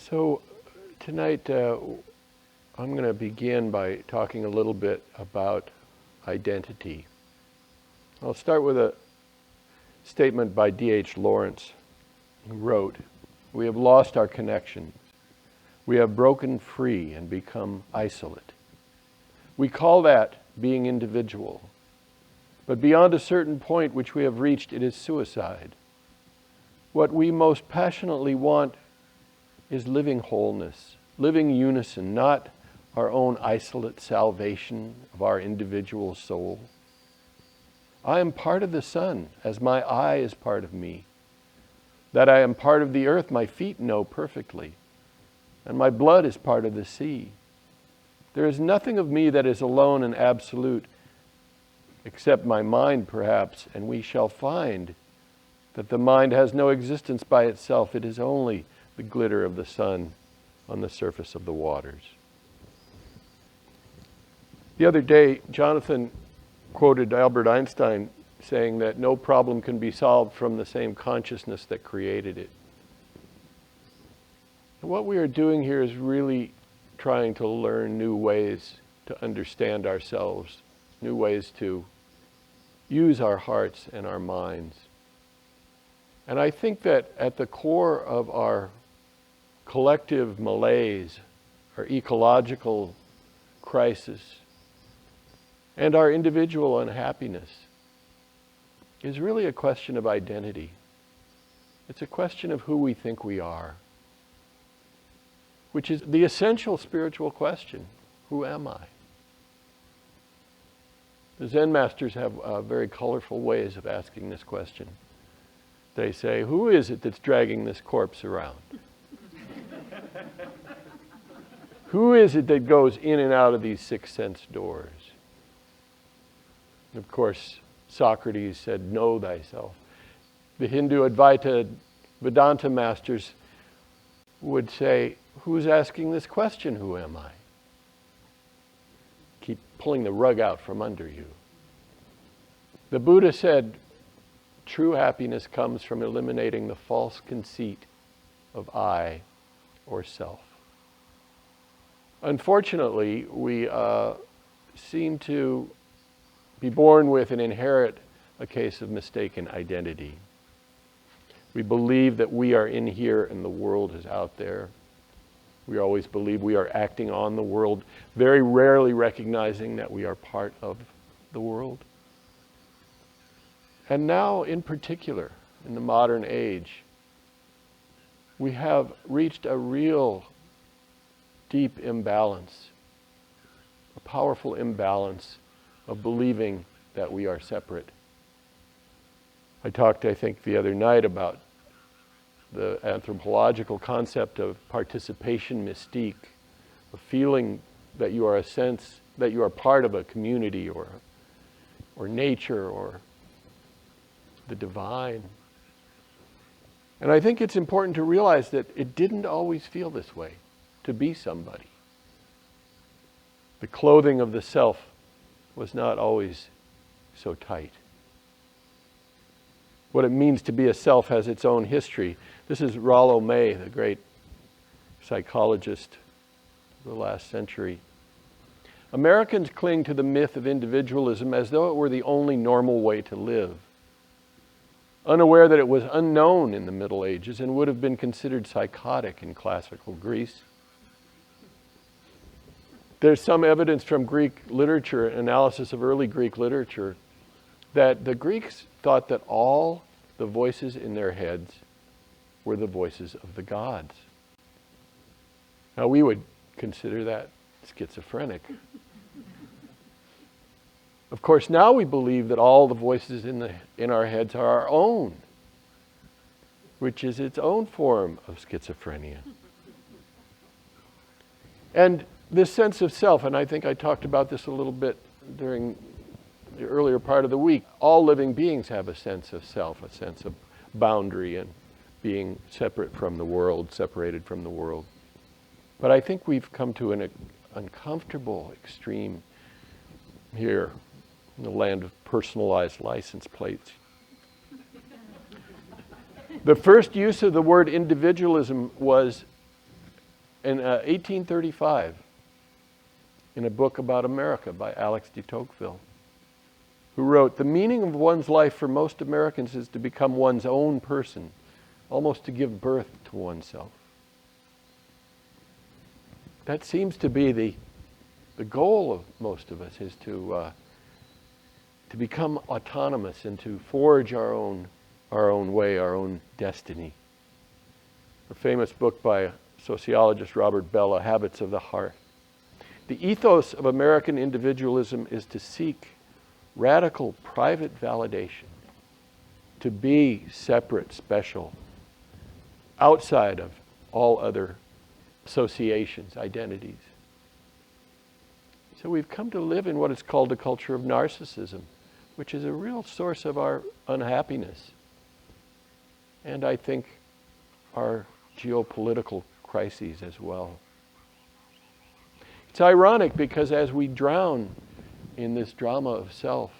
So tonight I'm going to begin by talking a little bit about identity. I'll start with a statement by D.H. Lawrence, who wrote, "We have lost our connections. We have broken free and become isolate. We call that being individual. But beyond a certain point which we have reached, it is suicide. What we most passionately want is living wholeness, living unison, not our own isolate salvation of our individual soul. I am part of the sun, as my eye is part of me. That I am part of the earth, my feet know perfectly, and my blood is part of the sea. There is nothing of me that is alone and absolute, except my mind, perhaps, and we shall find that the mind has no existence by itself. It is only the glitter of the sun on the surface of the waters." The other day, Jonathan quoted Albert Einstein saying that no problem can be solved from the same consciousness that created it. And what we are doing here is really trying to learn new ways to understand ourselves, new ways to use our hearts and our minds. And I think that at the core of our collective malaise, our ecological crisis, and our individual unhappiness is really a question of identity. It's a question of who we think we are, which is the essential spiritual question. Who am I? The Zen masters have very colorful ways of asking this question. They say, who is it that's dragging this corpse around? Who is it that goes in and out of these six sense doors? And of course, Socrates said, know thyself. The Hindu Advaita Vedanta masters would say, who's asking this question, who am I? Keep pulling the rug out from under you. The Buddha said, true happiness comes from eliminating the false conceit of I or self. Unfortunately, we seem to be born with and inherit a case of mistaken identity. We believe that we are in here and the world is out there. We always believe we are acting on the world, very rarely recognizing that we are part of the world. And now, in particular, in the modern age, we have reached a real deep imbalance, a powerful imbalance of believing that we are separate. I talked, I think, the other night about the anthropological concept of participation mystique, a feeling that you are a sense, that you are part of a community or nature or the divine. And I think it's important to realize that it didn't always feel this way, to be somebody. The clothing of the self was not always so tight. What it means to be a self has its own history. This is Rollo May, the great psychologist of the last century. Americans cling to the myth of individualism as though it were the only normal way to live, unaware that it was unknown in the Middle Ages and would have been considered psychotic in classical Greece. There's some evidence from Greek literature, analysis of early Greek literature, that the Greeks thought that all the voices in their heads were the voices of the gods. Now we would consider that schizophrenic. Of course, now we believe that all the voices in our heads are our own, which is its own form of schizophrenia. And this sense of self, and I think I talked about this a little bit during the earlier part of the week, all living beings have a sense of self, a sense of boundary and being separate from the world, separated from the world. But I think we've come to an uncomfortable extreme here in the land of personalized license plates. The first use of the word individualism was In 1835, in a book about America by Alex de Tocqueville, who wrote, "The meaning of one's life for most Americans is to become one's own person, almost to give birth to oneself." That seems to be the goal of most of us, is to become autonomous and to forge our own way, our own destiny. A famous book by sociologist Robert Bellah, Habits of the Heart. The ethos of American individualism is to seek radical private validation, to be separate, special, outside of all other associations, identities. So we've come to live in what is called a culture of narcissism, which is a real source of our unhappiness, and I think our geopolitical crises as well. It's ironic because as we drown in this drama of self,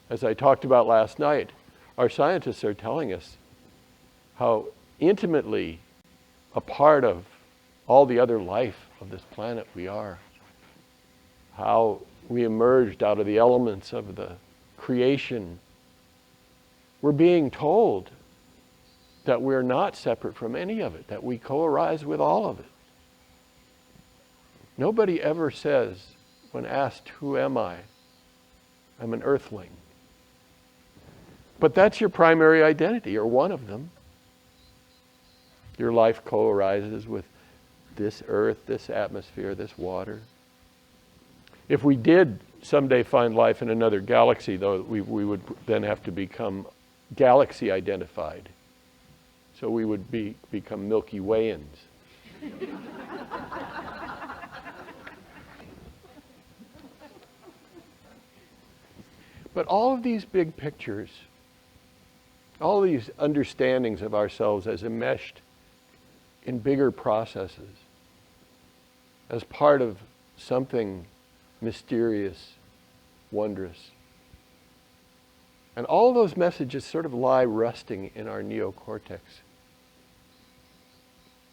as I talked about last night, our scientists are telling us how intimately a part of all the other life of this planet we are. How we emerged out of the elements of the creation. We're being told that we're not separate from any of it, that we co-arise with all of it. Nobody ever says, when asked, "Who am I?" "I'm an earthling." But that's your primary identity, or one of them. Your life co-arises with this earth, this atmosphere, this water. If we did someday find life in another galaxy, though, we would then have to become galaxy identified. So we would become Milky Wayans. But all of these big pictures, all of these understandings of ourselves as enmeshed in bigger processes, as part of something mysterious, wondrous. And all those messages sort of lie rusting in our neocortex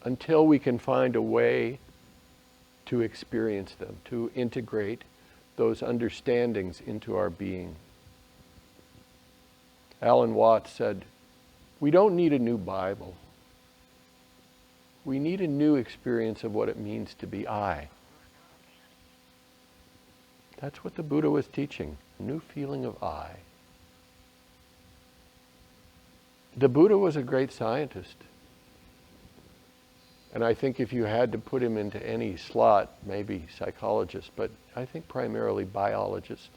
until we can find a way to experience them, to integrate those understandings into our being. Alan Watts said, "We don't need a new Bible. We need a new experience of what it means to be I." That's what the Buddha was teaching, a new feeling of I. The Buddha was a great scientist. And I think if you had to put him into any slot, maybe psychologist, but I think primarily biologist.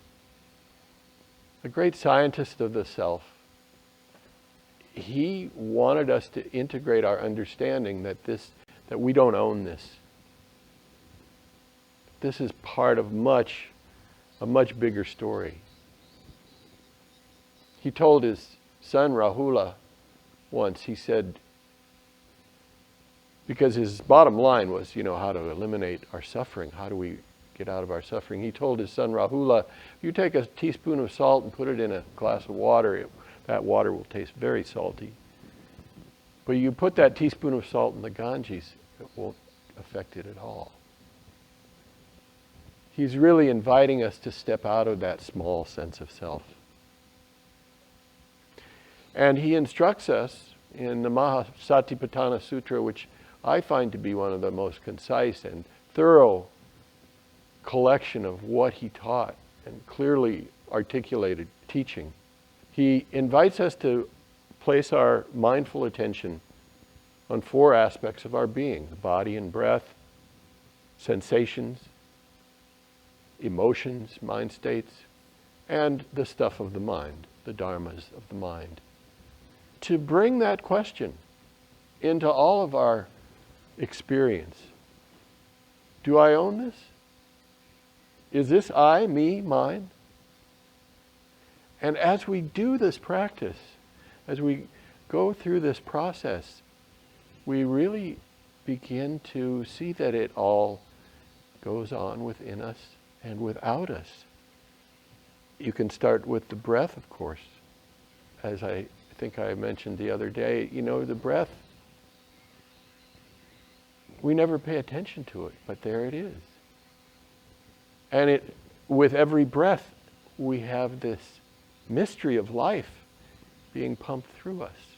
A great scientist of the self. He wanted us to integrate our understanding that we don't own this. This is part of a much bigger story. He told his son Rahula once, he said, because his bottom line was, how to eliminate our suffering, how do we get out of our suffering? He told his son Rahula, if you take a teaspoon of salt and put it in a glass of water, that water will taste very salty. But you put that teaspoon of salt in the Ganges, it won't affect it at all. He's really inviting us to step out of that small sense of self. And he instructs us in the Mahasatipatthana Sutra, which I find to be one of the most concise and thorough collection of what he taught and clearly articulated teaching. He invites us to place our mindful attention on 4 aspects of our being: the body and breath, sensations, emotions, mind states, and the stuff of the mind, the dharmas of the mind. To bring that question into all of our experience. Do I own this? Is this I, me, mine? And as we do this practice, as we go through this process, we really begin to see that it all goes on within us and without us. You can start with the breath, of course. As I think I mentioned the other day, the breath We never pay attention to it, but there it is. And with every breath, we have this mystery of life being pumped through us.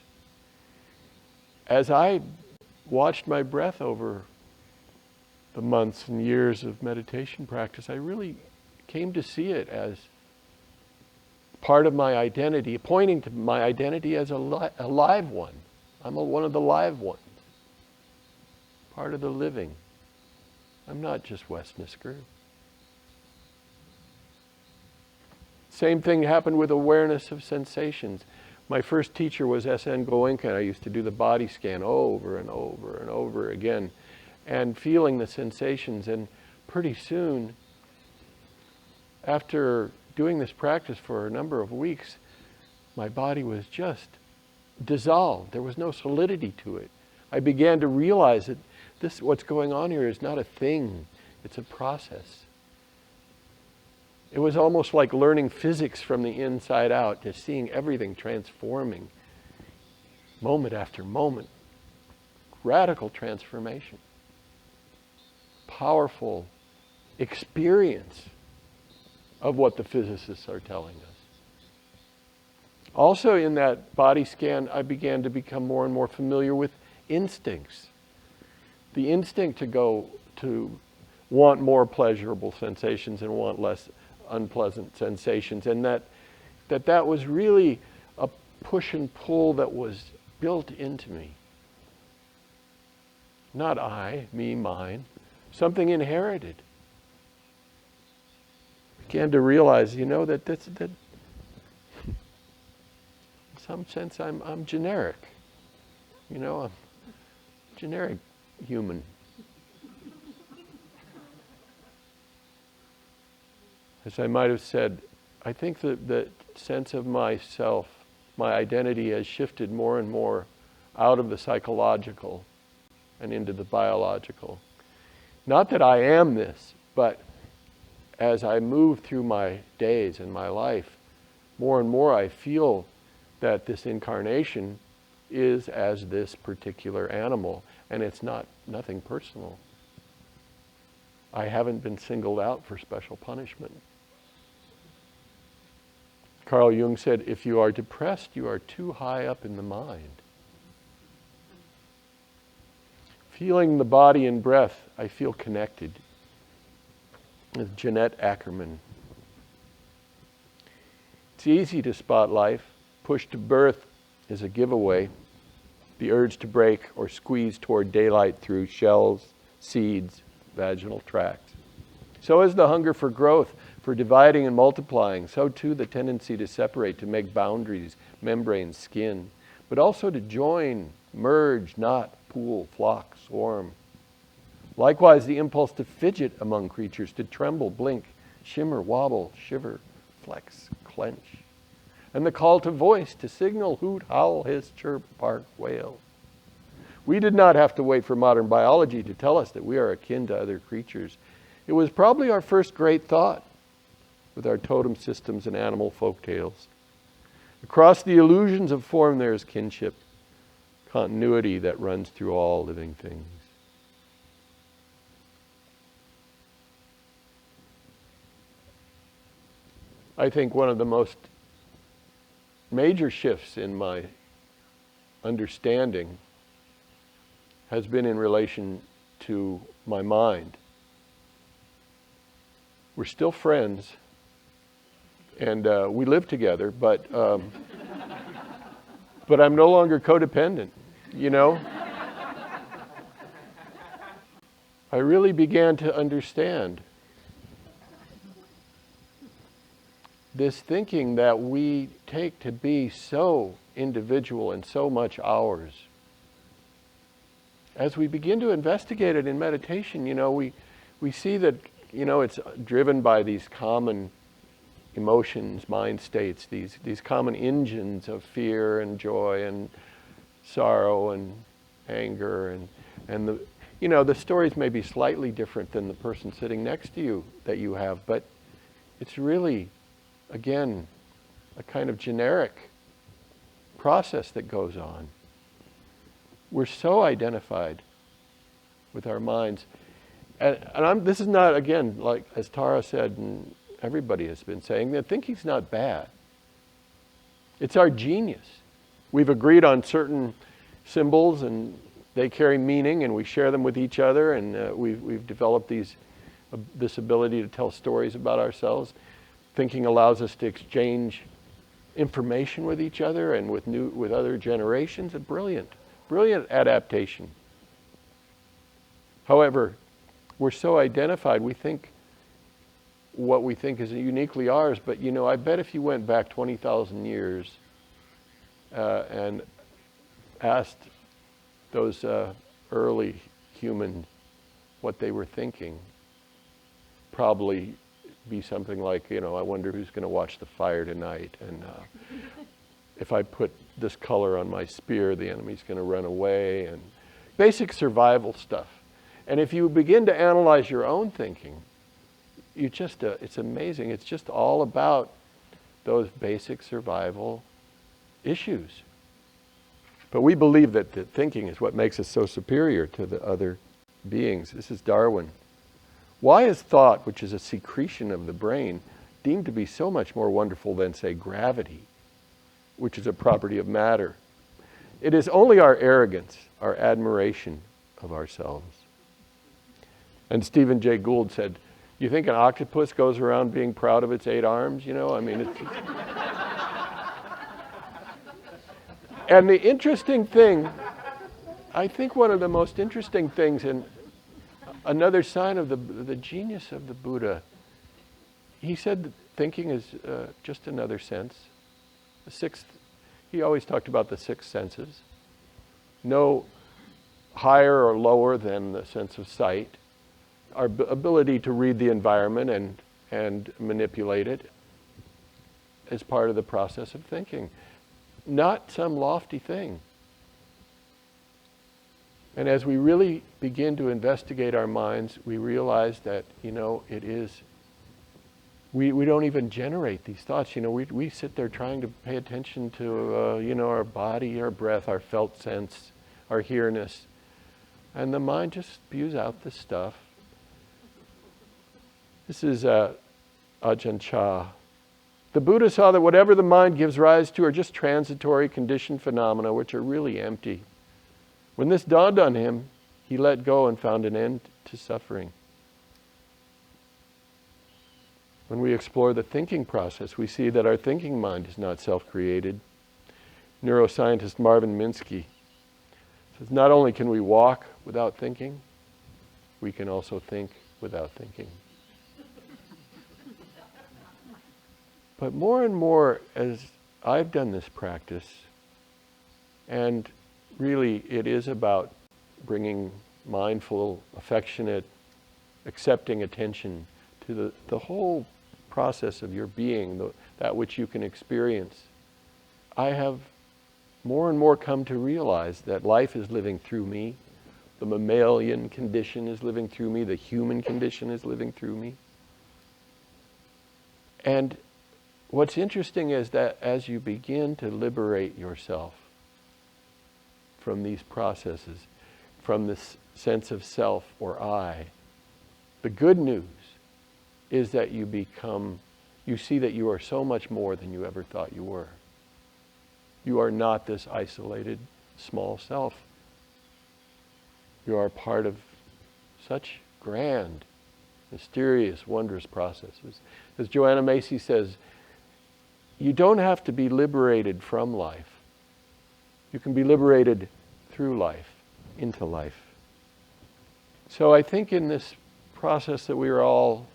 As I watched my breath over the months and years of meditation practice, I really came to see it as part of my identity, pointing to my identity as a live one. I'm one of the live ones, part of the living. I'm not just West Nisker. Same thing happened with awareness of sensations. My first teacher was S.N. Goenka, and I used to do the body scan over and over and over again, and feeling the sensations. And pretty soon, after doing this practice for a number of weeks, my body was just dissolved. There was no solidity to it. I began to realize that what's going on here is not a thing, it's a process. It was almost like learning physics from the inside out, just seeing everything transforming, moment after moment. Radical transformation. Powerful experience of what the physicists are telling us. Also in that body scan, I began to become more and more familiar with instincts. The instinct to want more pleasurable sensations and want less unpleasant sensations, and that was really a push and pull that was built into me. Not I, me, mine, something inherited. Began to realize, that in some sense I'm generic. I'm a generic human. As I might have said, I think that the sense of myself, my identity, has shifted more and more out of the psychological and into the biological. Not that I am this, but as I move through my days and my life, more and more I feel that this incarnation is as this particular animal, and it's nothing personal. I haven't been singled out for special punishment. Carl Jung said, if you are depressed, you are too high up in the mind. Feeling the body and breath, I feel connected. With Jeanette Ackerman. It's easy to spot life. Push to birth is a giveaway. The urge to break or squeeze toward daylight through shells, seeds, vaginal tracts. So is the hunger for growth, for dividing and multiplying. So too the tendency to separate, to make boundaries, membranes, skin. But also to join, merge, knot, pool, flock, swarm. Likewise, the impulse to fidget among creatures, to tremble, blink, shimmer, wobble, shiver, flex, clench. And the call to voice, to signal, hoot, howl, hiss, chirp, bark, wail. We did not have to wait for modern biology to tell us that we are akin to other creatures. It was probably our first great thought with our totem systems and animal folk tales. Across the illusions of form there is kinship, continuity that runs through all living things. I think one of the most major shifts in my understanding has been in relation to my mind. We're still friends, and we live together, but I'm no longer codependent, I really began to understand this thinking that we take to be so individual and so much ours. As we begin to investigate it in meditation, we see that, it's driven by these common emotions, mind states, these common engines of fear and joy and sorrow and anger, and the stories may be slightly different than the person sitting next to you that you have, but it's really, again, a kind of generic process that goes on. We're so identified with our minds. And this is not, again, like as Tara said, and everybody has been saying, that thinking's not bad. It's our genius. We've agreed on certain symbols, and they carry meaning, and we share them with each other, and we've developed this ability to tell stories about ourselves. Thinking allows us to exchange information with each other and with other generations. A brilliant adaptation. However, we're so identified, we think what we think is uniquely ours, but I bet if you went back 20,000 years and asked those early humans what they were thinking, probably be something like, I wonder who's going to watch the fire tonight, and if I put this color on my spear, the enemy's going to run away, and basic survival stuff. And if you begin to analyze your own thinking, it's amazing. It's just all about those basic survival issues. But we believe that the thinking is what makes us so superior to the other beings. This is Darwin. Why is thought, which is a secretion of the brain, deemed to be so much more wonderful than, say, gravity, which is a property of matter? It is only our arrogance, our admiration of ourselves. And Stephen Jay Gould said, you think an octopus goes around being proud of its 8 arms? It's... And the interesting thing, I think one of the most interesting things, and another sign of the genius of the Buddha, he said that thinking is just another sense. He always talked about the 6 senses. No higher or lower than the sense of sight. Our ability to read the environment and manipulate it as part of the process of thinking. Not some lofty thing. And as we really begin to investigate our minds, we realize that, it is, we don't even generate these thoughts. We sit there trying to pay attention to, our body, our breath, our felt sense, our here-ness. And the mind just spews out this stuff. This is Ajahn Chah. The Buddha saw that whatever the mind gives rise to are just transitory conditioned phenomena which are really empty. When this dawned on him, he let go and found an end to suffering. When we explore the thinking process, we see that our thinking mind is not self-created. Neuroscientist Marvin Minsky says, not only can we walk without thinking, we can also think without thinking. But more and more, as I've done this practice, and really it is about bringing mindful, affectionate, accepting attention to the whole process of your being, that which you can experience. I have more and more come to realize that life is living through me. The mammalian condition is living through me. The human condition is living through me. And what's interesting is that as you begin to liberate yourself from these processes, from this sense of self or I, the good news is that you see that you are so much more than you ever thought you were. You are not this isolated, small self. You are part of such grand, mysterious, wondrous processes. As Joanna Macy says, you don't have to be liberated from life. You can be liberated through life, into life. So I think in this process that we are all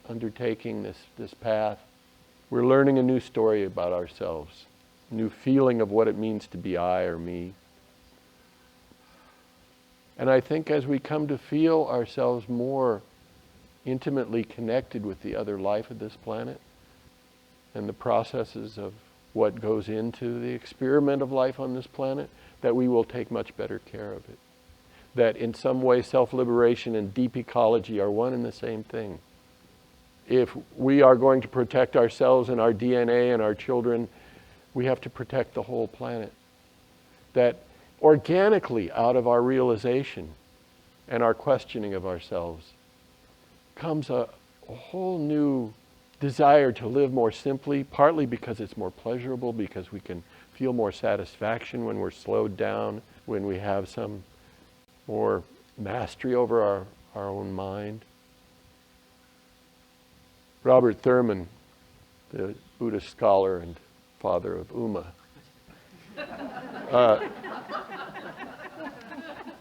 undertaking, this path, we're learning a new story about ourselves, a new feeling of what it means to be I or me. And I think as we come to feel ourselves more intimately connected with the other life of this planet, and the processes of what goes into the experiment of life on this planet, that we will take much better care of it. That in some way self-liberation and deep ecology are one and the same thing. If we are going to protect ourselves and our DNA and our children, we have to protect the whole planet. That organically, out of our realization, and our questioning of ourselves, comes a whole new desire to live more simply, partly because it's more pleasurable, because we can feel more satisfaction when we're slowed down, when we have some more mastery over our own mind. Robert Thurman, the Buddhist scholar and father of Uma,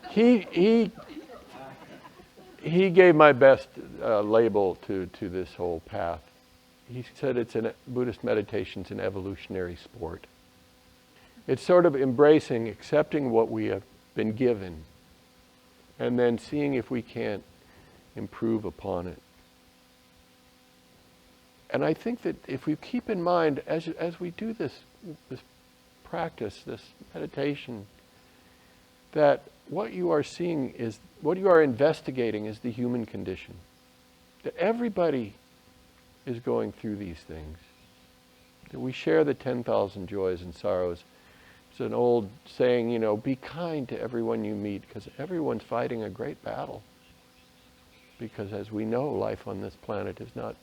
he gave my best label to this whole path. He said Buddhist meditation's an evolutionary sport. It's sort of embracing, accepting what we have been given, and then seeing if we can't improve upon it. And I think that if we keep in mind, as we do this practice, this meditation, that what you are seeing is, what you are investigating is the human condition. That everybody is going through these things. That we share the 10,000 joys and sorrows. It's an old saying, be kind to everyone you meet, because everyone's fighting a great battle. Because as we know, life on this planet is not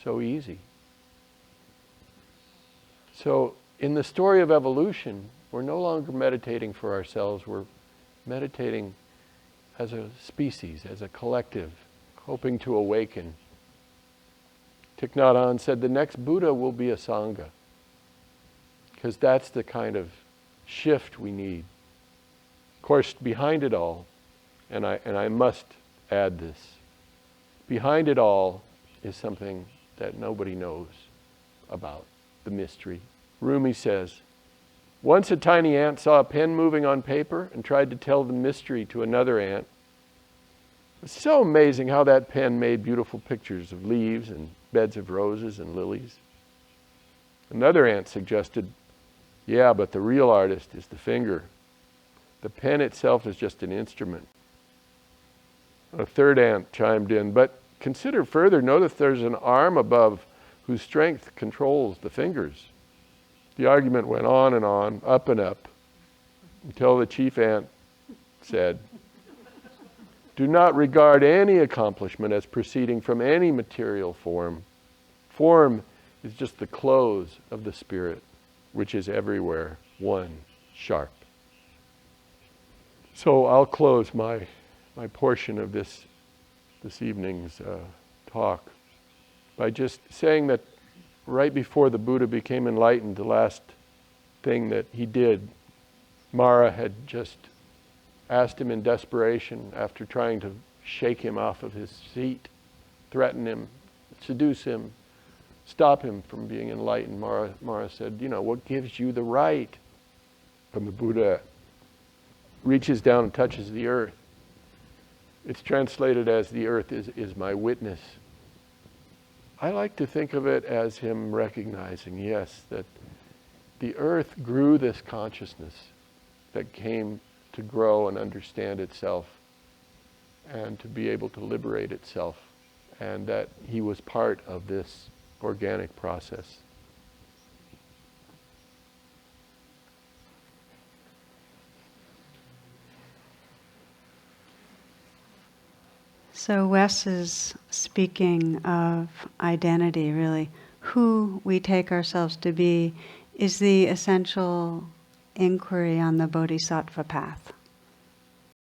so easy. So in the story of evolution, we're no longer meditating for ourselves, we're meditating as a species, as a collective, hoping to awaken. Thich Nhat Hanh said the next Buddha will be a Sangha, because that's the kind of shift we need. Of course, behind it all, and I must add this, behind it all is something that nobody knows about, the mystery. Rumi says, once a tiny ant saw a pen moving on paper and tried to tell the mystery to another ant. It's so amazing how that pen made beautiful pictures of leaves and beds of roses and lilies. Another ant suggested, yeah, but the real artist is the finger. The pen itself is just an instrument. A third ant chimed in, but consider further, notice there's an arm above whose strength controls the fingers. The argument went on and on, up and up, until the chief ant said, do not regard any accomplishment as proceeding from any material form. Form is just the clothes of the spirit, which is everywhere, one, sharp. So I'll close my portion of this evening's talk by just saying that right before the Buddha became enlightened, the last thing that he did, Mara had just asked him in desperation, after trying to shake him off of his seat, threaten him, seduce him, stop him from being enlightened. Mara said, what gives you the right? And the Buddha reaches down and touches the earth. It's translated as, the earth is my witness. I like to think of it as him recognizing, yes, that the earth grew this consciousness that came to grow and understand itself and to be able to liberate itself, and that he was part of this organic process. So Wes is speaking of identity, really. Who we take ourselves to be is the essential inquiry on the Bodhisattva path.